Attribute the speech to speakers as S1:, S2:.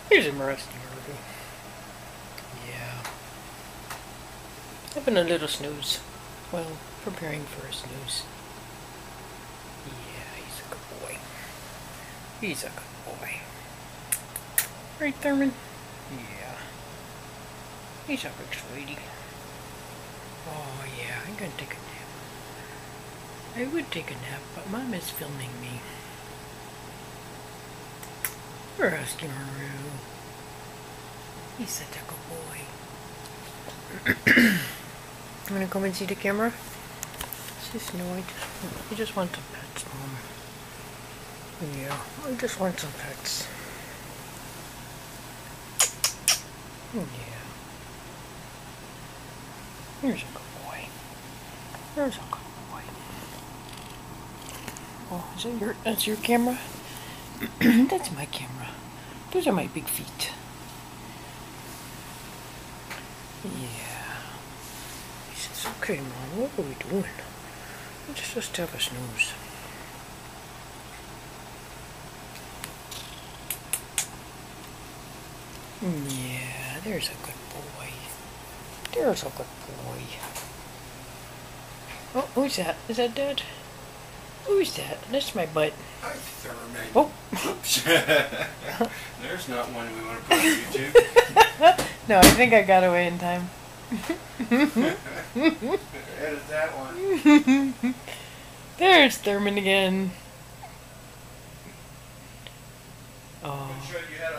S1: Here's a rusty Murphy. Yeah. Having a little snooze. Well, preparing for a snooze. Yeah, he's a good boy. He's a good boy. Right, Thurman? Yeah. He's a big sweetie. Oh, yeah, I'm gonna take a nap. I would take a nap, but Mom is filming me. We're asking Haru. He's such a good boy. Wanna come and see the camera? Says no, I just want some pets, Mom. Yeah, I just want some pets. Yeah. Here's a good boy. There's a good boy. Oh, is that that's your camera? That's my camera. Those are my big feet. Yeah. He says, okay, Mom, what are we doing? Let's just have a snooze. Yeah, there's a good boy. There's a good boy. Oh, who's that? Is that Dad? Who's that? That's my butt.
S2: Hi, Thurman.
S1: Oh.
S2: Oops. There's not one we want to put on YouTube.
S1: No, I think I got away in time.
S2: Edit that one.
S1: There's Thurman again. Oh.
S2: I'm sure you had a